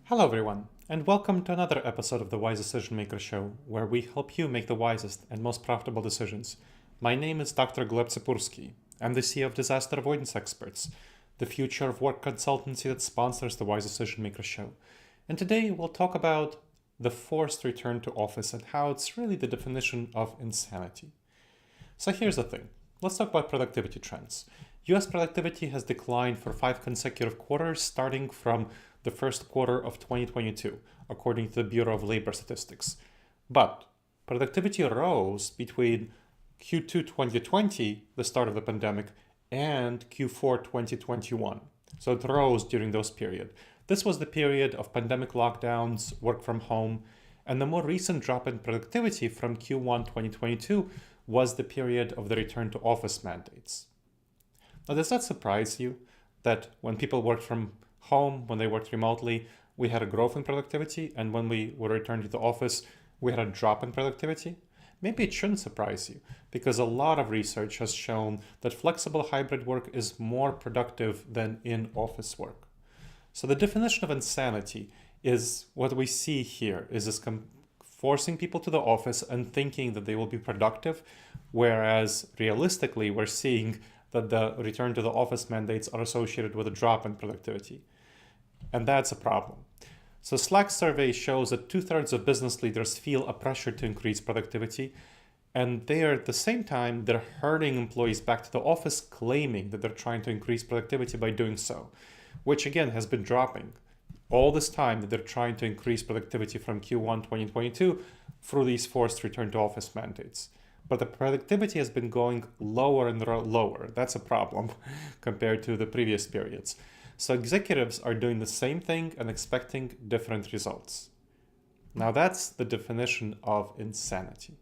Hello everyone, and welcome to another episode of the Wise Decision Maker Show, where we help you make the wisest and most profitable decisions. My name is Dr. Gleb Tsipursky. I'm the CEO of Disaster Avoidance Experts, the future of work consultancy that sponsors the Wise Decision Maker Show. And today we'll talk about the forced return to office and how it's really the definition of insanity. So here's the thing. Let's talk about productivity trends. US productivity has declined for 5 consecutive quarters starting from the first quarter of 2022, according to the Bureau of Labor Statistics. But productivity rose between Q2 2020, the start of the pandemic, and Q4 2021. So it rose during those periods. This was the period of pandemic lockdowns, work from home, and the more recent drop in productivity from Q1 2022 was the period of the return to office mandates. Now, does that surprise you that when people worked from home, when they worked remotely, we had a growth in productivity, and when we were returned to the office, we had a drop in productivity? Maybe it shouldn't surprise you, because a lot of research has shown that flexible hybrid work is more productive than in-office work. So the definition of insanity is what we see here, is this forcing people to the office and thinking that they will be productive, whereas realistically we're seeing that the return to the office mandates are associated with a drop in productivity. And that's a problem. So Slack survey shows that 2/3 of business leaders feel a pressure to increase productivity, and they are at the same time, they're herding employees back to the office, claiming that they're trying to increase productivity by doing so, which again has been dropping all this time that they're trying to increase productivity from Q1 2022 through these forced return to office mandates. But the productivity has been going lower and lower. That's a problem compared to the previous periods. So executives are doing the same thing and expecting different results. Now that's the definition of insanity.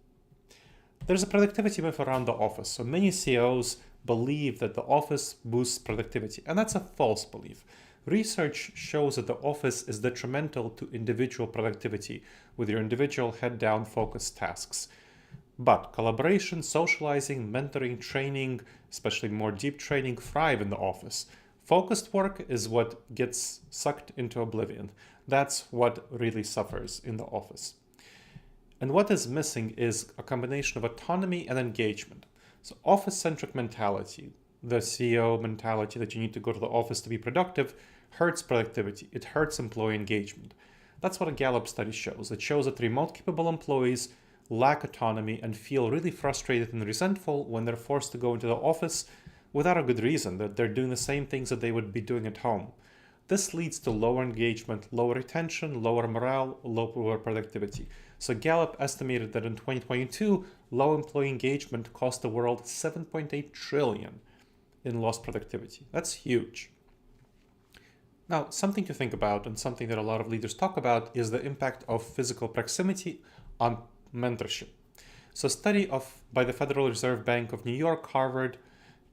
There's a productivity myth around the office. So many CEOs believe that the office boosts productivity, and that's a false belief. Research shows that the office is detrimental to individual productivity with your individual head-down focused tasks. But collaboration, socializing, mentoring, training, especially more deep training, thrive in the office. Focused work is what gets sucked into oblivion. That's what really suffers in the office. And what is missing is a combination of autonomy and engagement. So office-centric mentality, the CEO mentality that you need to go to the office to be productive, hurts productivity. It hurts employee engagement. That's what a Gallup study shows. It shows that remote capable employees lack autonomy and feel really frustrated and resentful when they're forced to go into the office without a good reason, that they're doing the same things that they would be doing at home. This leads to lower engagement, lower retention, lower morale, lower productivity. So Gallup estimated that in 2022, low employee engagement cost the world $7.8 trillion in lost productivity. That's huge. Now, something to think about and something that a lot of leaders talk about is the impact of physical proximity on mentorship. So a study by the Federal Reserve Bank of New York, Harvard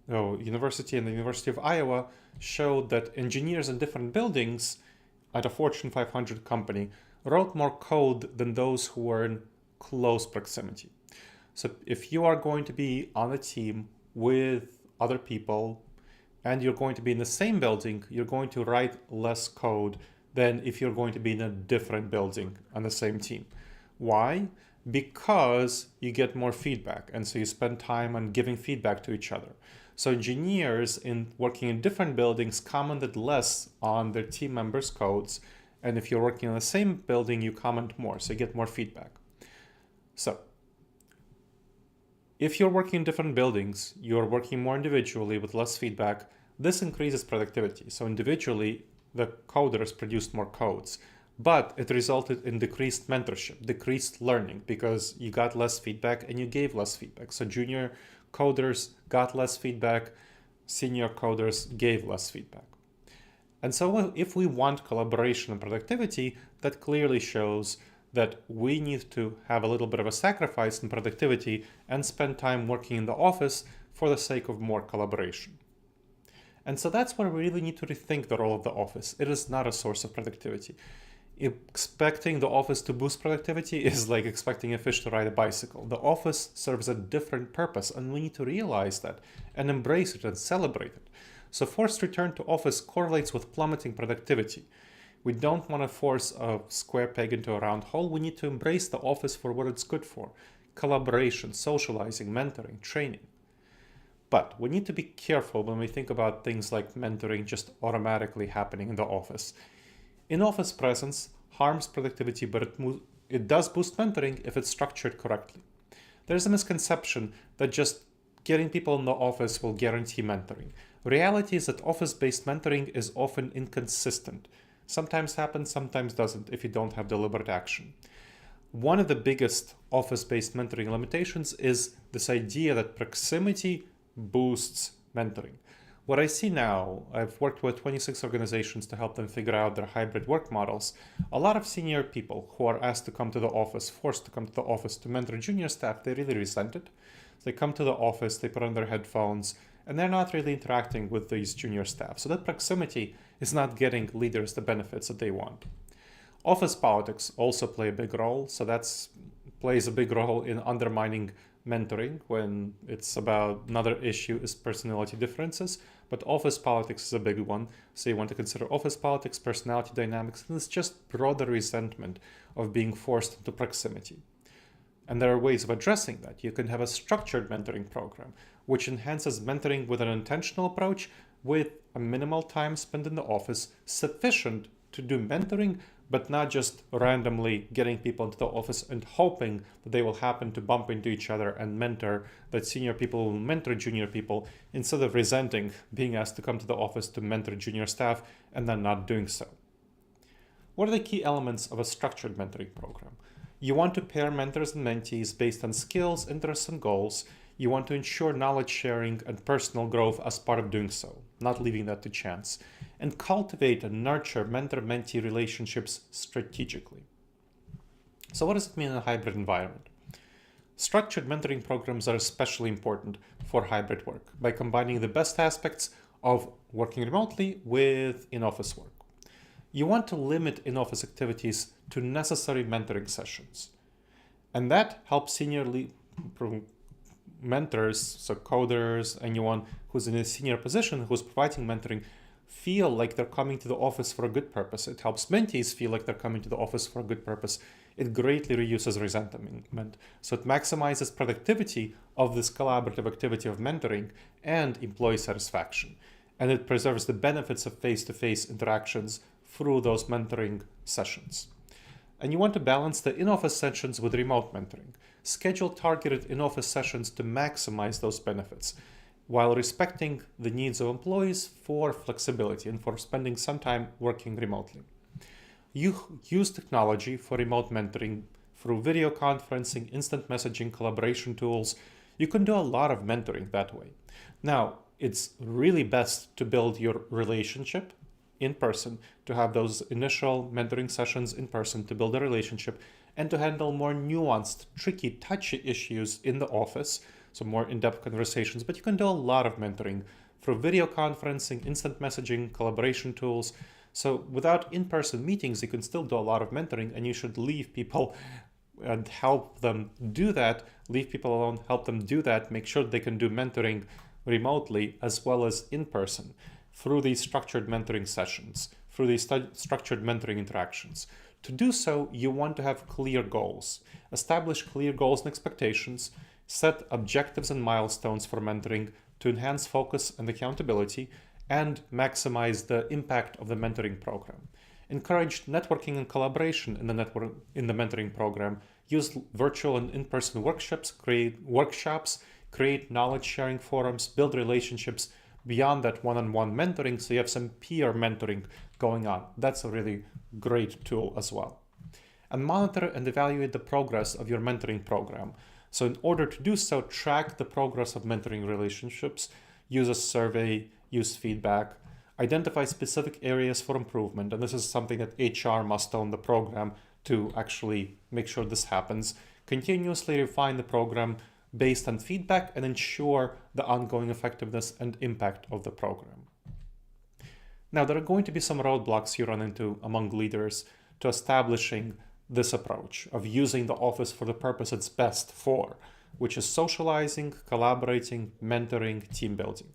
University, and the University of Iowa showed that engineers in different buildings at a Fortune 500 company wrote more code than those who were in close proximity. So if you are going to be on a team with other people and you're going to be in the same building, you're going to write less code than if you're going to be in a different building on the same team. Why? Because you get more feedback, and so you spend time on giving feedback to each other. So engineers working in different buildings commented less on their team members' codes, and if you're working in the same building, you comment more, so you get more feedback. So if you're working in different buildings, you're working more individually with less feedback. This increases productivity. So individually, the coders produced more codes. But it resulted in decreased mentorship, decreased learning, because you got less feedback and you gave less feedback. So junior coders got less feedback, senior coders gave less feedback. And so if we want collaboration and productivity, that clearly shows that we need to have a little bit of a sacrifice in productivity and spend time working in the office for the sake of more collaboration. And so that's where we really need to rethink the role of the office. It is not a source of productivity. Expecting the office to boost productivity is like expecting a fish to ride a bicycle. The office serves a different purpose, and we need to realize that and embrace it and celebrate it. So forced return to office correlates with plummeting productivity. We don't want to force a square peg into a round hole. We need to embrace the office for what it's good for: collaboration, socializing, mentoring, training. But we need to be careful when we think about things like mentoring just automatically happening in the office. In-office presence harms productivity, but it does boost mentoring if it's structured correctly. There's a misconception that just getting people in the office will guarantee mentoring. Reality is that office-based mentoring is often inconsistent. Sometimes happens, sometimes doesn't if you don't have deliberate action. One of the biggest office-based mentoring limitations is this idea that proximity boosts mentoring. What I see now, I've worked with 26 organizations to help them figure out their hybrid work models. A lot of senior people who are asked to come to the office, forced to come to the office to mentor junior staff, they really resent it. They come to the office, they put on their headphones, and they're not really interacting with these junior staff. So that proximity is not getting leaders the benefits that they want. Office politics also play a big role. So that plays a big role in undermining mentoring when it's about another issue is personality differences, but office politics is a big one. So you want to consider office politics, personality dynamics, and it's just broader resentment of being forced into proximity. And there are ways of addressing that. You can have a structured mentoring program, which enhances mentoring with an intentional approach with a minimal time spent in the office, sufficient to do mentoring, but not just randomly getting people into the office and hoping that they will happen to bump into each other and mentor, that senior people will mentor junior people, instead of resenting being asked to come to the office to mentor junior staff and then not doing so. What are the key elements of a structured mentoring program? You want to pair mentors and mentees based on skills, interests, and goals. You want to ensure knowledge sharing and personal growth as part of doing so, not leaving that to chance. And cultivate and nurture mentor-mentee relationships strategically. So what does it mean in a hybrid environment? Structured mentoring programs are especially important for hybrid work by combining the best aspects of working remotely with in-office work. You want to limit in-office activities to necessary mentoring sessions. And that helps senior mentors, so coders, anyone who's in a senior position who's providing mentoring, feel like they're coming to the office for a good purpose. It helps mentees feel like they're coming to the office for a good purpose. It greatly reduces resentment. So it maximizes productivity of this collaborative activity of mentoring and employee satisfaction. And it preserves the benefits of face-to-face interactions through those mentoring sessions. And you want to balance the in-office sessions with remote mentoring. Schedule targeted in-office sessions to maximize those benefits, while respecting the needs of employees for flexibility and for spending some time working remotely. You use technology for remote mentoring through video conferencing, instant messaging, collaboration tools. You can do a lot of mentoring that way. Now, it's really best to build your relationship in person, to have those initial mentoring sessions in person to build a relationship and to handle more nuanced, tricky, touchy issues in the office. So more in-depth conversations, but you can do a lot of mentoring through video conferencing, instant messaging, collaboration tools. So without in-person meetings, you can still do a lot of mentoring, and you should leave people and help them do that. Leave people alone, help them do that, make sure they can do mentoring remotely as well as in person through these structured mentoring sessions, through these structured mentoring interactions. To do so, you want to have clear goals. Establish clear goals and expectations. Set objectives and milestones for mentoring to enhance focus and accountability and maximize the impact of the mentoring program. Encourage networking and collaboration in the mentoring program. Use virtual and in-person workshops, create knowledge sharing forums, build relationships beyond that one-on-one mentoring, so you have some peer mentoring going on. That's a really great tool as well. And monitor and evaluate the progress of your mentoring program. So in order to do so, track the progress of mentoring relationships, use a survey, use feedback, identify specific areas for improvement. And this is something that HR must own the program to actually make sure this happens. Continuously refine the program based on feedback and ensure the ongoing effectiveness and impact of the program. Now, there are going to be some roadblocks you run into among leaders to establishing this approach of using the office for the purpose it's best for, which is socializing, collaborating, mentoring, team building.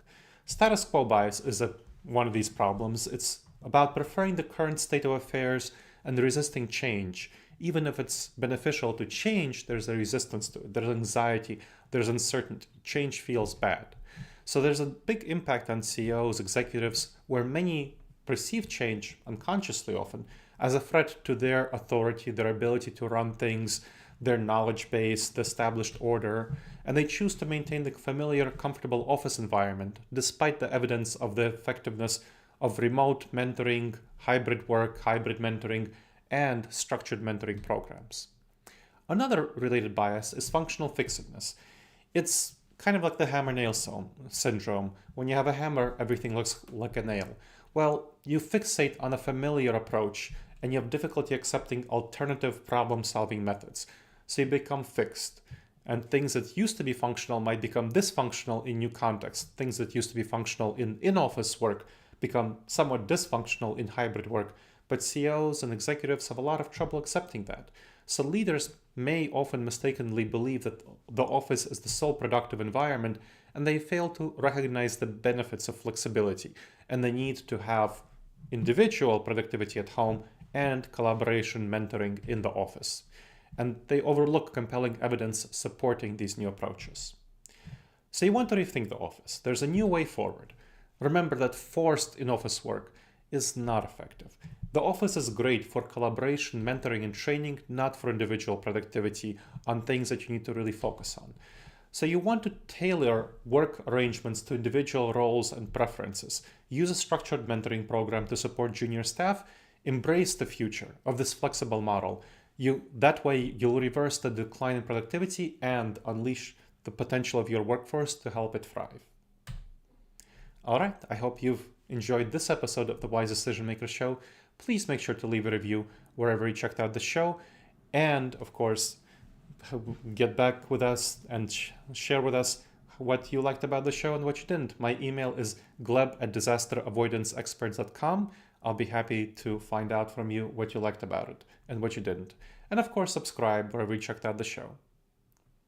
Status quo bias is one of these problems. It's about preferring the current state of affairs and resisting change. Even if it's beneficial to change, there's a resistance to it. There's anxiety, there's uncertainty. Change feels bad. So there's a big impact on CEOs, executives, where many perceive change, unconsciously often, as a threat to their authority, their ability to run things, their knowledge base, the established order, and they choose to maintain the familiar, comfortable office environment, despite the evidence of the effectiveness of remote mentoring, hybrid work, hybrid mentoring, and structured mentoring programs. Another related bias is functional fixedness. It's kind of like the hammer-nail syndrome. When you have a hammer, everything looks like a nail. Well, you fixate on a familiar approach and you have difficulty accepting alternative problem-solving methods. So you become fixed. And things that used to be functional might become dysfunctional in new contexts. Things that used to be functional in in-office work become somewhat dysfunctional in hybrid work. But CEOs and executives have a lot of trouble accepting that. So leaders may often mistakenly believe that the office is the sole productive environment, and they fail to recognize the benefits of flexibility and the need to have individual productivity at home and collaboration mentoring in the office. And they overlook compelling evidence supporting these new approaches. So you want to rethink the office. There's a new way forward. Remember that forced in-office work is not effective. The office is great for collaboration, mentoring, and training, not for individual productivity on things that you need to really focus on. So you want to tailor work arrangements to individual roles and preferences. Use a structured mentoring program to support junior staff. Embrace the future of this flexible model. That way you'll reverse the decline in productivity and unleash the potential of your workforce to help it thrive. All right, I hope you've enjoyed this episode of the Wise Decision Maker Show. Please make sure to leave a review wherever you checked out the show. And of course, get back with us and share with us what you liked about the show and what you didn't. My email is gleb@disasteravoidanceexperts.com. I'll be happy to find out from you what you liked about it and what you didn't. And of course, subscribe wherever you checked out the show.